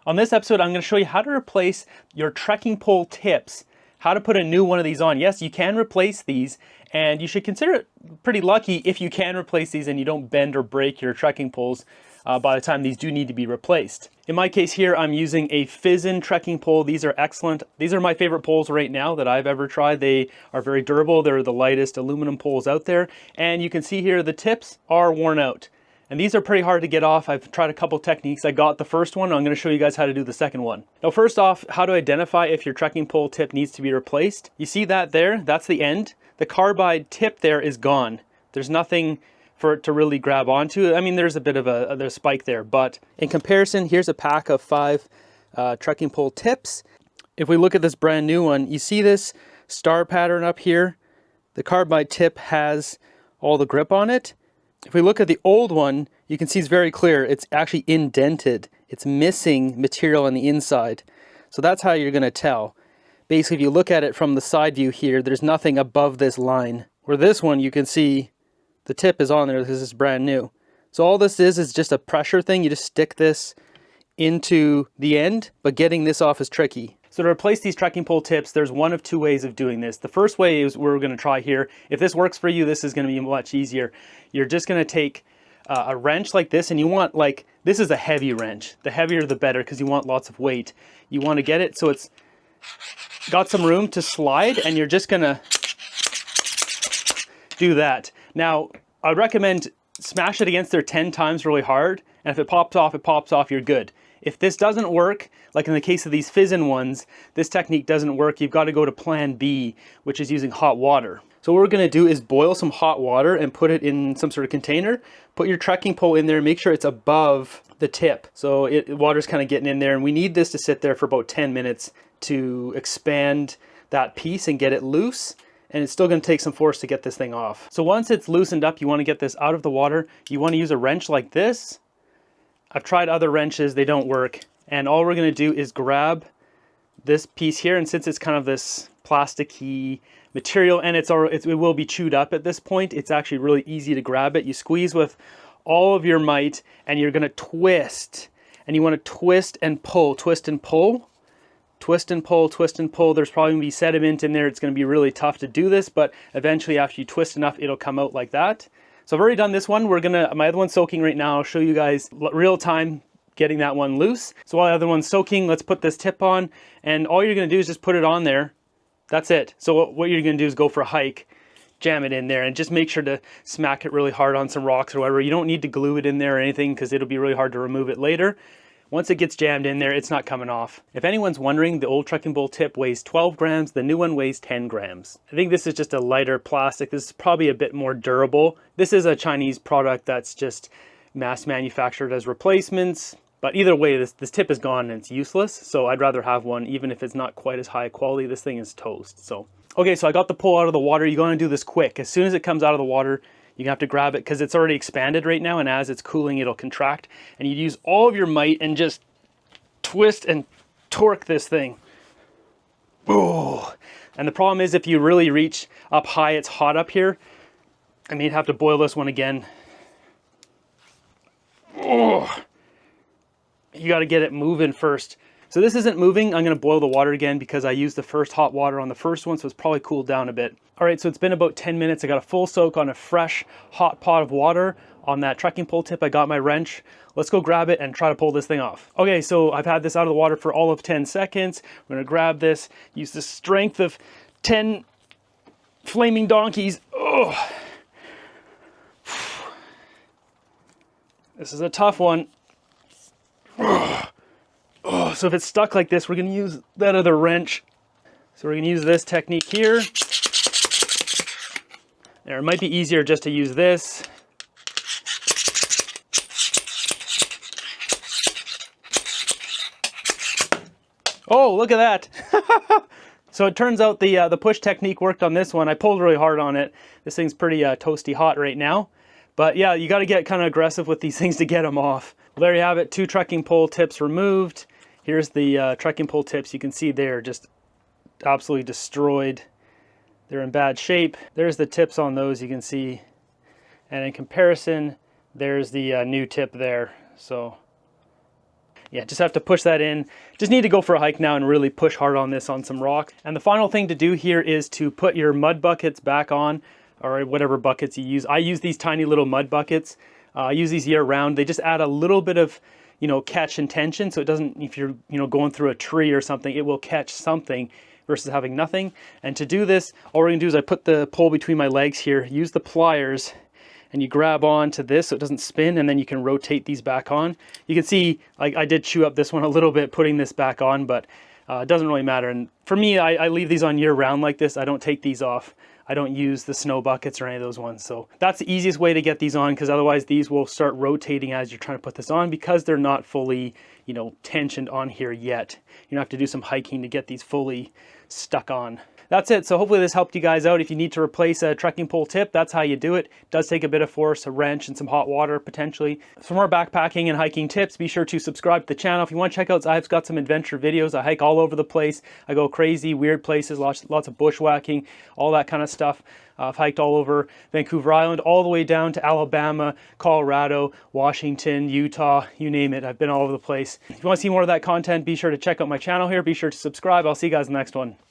On this episode, I'm going to show you how to replace your trekking pole tips, how to put a new one of these on. Yes, you can replace these, and you should consider it pretty lucky if you can replace these and you don't bend or break your trekking poles by the time these do need to be replaced. In my case here, I'm using a Fizzin trekking pole. These are excellent. These are my favorite poles right now that I've ever tried. They are very durable. They're the lightest aluminum poles out there. And you can see here the tips are worn out. And these are pretty hard to get off. I've tried a couple techniques. I got the first one. I'm going to show you guys how to do the second one. Now, first off, how to identify if your trekking pole tip needs to be replaced. You see that there? That's the end. The carbide tip there is gone. There's nothing for it to really grab onto. I mean, there's a bit of a spike there, but in comparison, here's a pack of 5 trekking pole tips. If we look at this brand new one, you see this star pattern up here? The carbide tip has all the grip on it. If we look at the old one, you can see it's very clear. It's actually indented. It's missing material on the inside. So that's how you're going to tell. Basically, if you look at it from the side view here, there's nothing above this line. Where this one, you can see the tip is on there because it's brand new. So all this is just a pressure thing. You just stick this into the end, but getting this off is tricky. So to replace these trekking pole tips, there's one of 2 ways of doing this. The first way is we're going to try here. If this works for you, this is going to be much easier. You're just going to take a wrench like this, and you want, like, this is a heavy wrench. The heavier the better, because you want lots of weight. You want to get it so it's got some room to slide, and you're just going to do that. Now, I would recommend smash it against there 10 times really hard, and if it pops off, you're good. If this doesn't work, like in the case of these Fizzin ones, this technique doesn't work, you've got to go to plan B, which is using hot water. So what we're going to do is boil some hot water and put it in some sort of container. Put your trekking pole in there, make sure it's above the tip. So water's kind of getting in there, and we need this to sit there for about 10 minutes to expand that piece and get it loose. And it's still going to take some force to get this thing off. So once it's loosened up, you want to get this out of the water. You want to use a wrench like this. I've tried other wrenches, they don't work. And all we're going to do is grab this piece here, and since it's kind of this plasticky material and it will be chewed up at this point, it's actually really easy to grab it. You squeeze with all of your might, and you're going to twist. And you want to twist and pull, twist and pull. Twist and pull, twist and pull. There's probably going to be sediment in there. It's going to be really tough to do this, but eventually after you twist enough, it'll come out like that. So I've already done this one. My other one's soaking right now. I'll show you guys real time getting that one loose. So while the other one's soaking, let's put this tip on, and all you're going to do is just put it on there. That's it. So what you're going to do is go for a hike, jam it in there, and just make sure to smack it really hard on some rocks or whatever. You don't need to glue it in there or anything because it'll be really hard to remove it later. Once it gets jammed in there, it's not coming off. If anyone's wondering, the old trekking pole tip weighs 12 grams, the new one weighs 10 grams. I think this is just a lighter plastic. This is probably a bit more durable. This is a Chinese product that's just mass manufactured as replacements. But either way, this tip is gone and it's useless. So I'd rather have one, even if it's not quite as high quality. This thing is toast. So, okay, so I got the pole out of the water. You're going to do this quick. As soon as it comes out of the water, you have to grab it because it's already expanded right now, and as it's cooling, it'll contract. And you use all of your might and just twist and torque this thing. Oh! And the problem is if you really reach up high, it's hot up here. I mean, you'd have to boil this one again. Oh! You got to get it moving first. So this isn't moving. I'm going to boil the water again because I used the first hot water on the first one, so it's probably cooled down a bit. All right, so it's been about 10 minutes. I got a full soak on a fresh hot pot of water on that trekking pole tip. I got my wrench. Let's go grab it and try to pull this thing off. Okay, so I've had this out of the water for all of 10 seconds. I'm going to grab this, use the strength of 10 flaming donkeys. Oh. This is a tough one. Oh, so if it's stuck like this, we're going to use that other wrench. So we're going to use this technique here. There, it might be easier just to use this. Oh, look at that. So it turns out the push technique worked on this one. I pulled really hard on it. This thing's pretty toasty hot right now. But yeah, you got to get kind of aggressive with these things to get them off. Well, there you have it, 2 trekking pole tips removed. Here's the trekking pole tips. You can see they're just absolutely destroyed. They're in bad shape. There's the tips on those, you can see. And in comparison, there's the new tip there. So Yeah, just have to push that in. Just need to go for a hike now and really push hard on this on some rock. And the final thing to do here is to put your mud buckets back on, or whatever buckets you use. I use these tiny little mud buckets. I use these year round. They just add a little bit of, you know, catch and tension, so it doesn't, if you're, you know, going through a tree or something, it will catch something versus having nothing. And to do this, all we're gonna do is I put the pole between my legs here, use the pliers, and you grab on to this so it doesn't spin, and then you can rotate these back on. You can see, like, I did chew up this one a little bit putting this back on, but it doesn't really matter. And for me, I leave these on year round like this. I don't take these off. I don't use the snow buckets or any of those ones. So that's the easiest way to get these on, because otherwise these will start rotating as you're trying to put this on, because they're not fully, you know, tensioned on here yet. You're gonna have to do some hiking to get these fully stuck on. That's it. So hopefully this helped you guys out. If you need to replace a trekking pole tip, that's how you do it. It does take a bit of force, a wrench, and some hot water potentially. For more backpacking and hiking tips, be sure to subscribe to the channel. If you want to check out, I've got some adventure videos. I hike all over the place. I go crazy, weird places, lots of bushwhacking, all that kind of stuff. I've hiked all over Vancouver Island, all the way down to Alabama, Colorado, Washington, Utah, you name it. I've been all over the place. If you want to see more of that content, be sure to check out my channel here. Be sure to subscribe. I'll see you guys in the next one.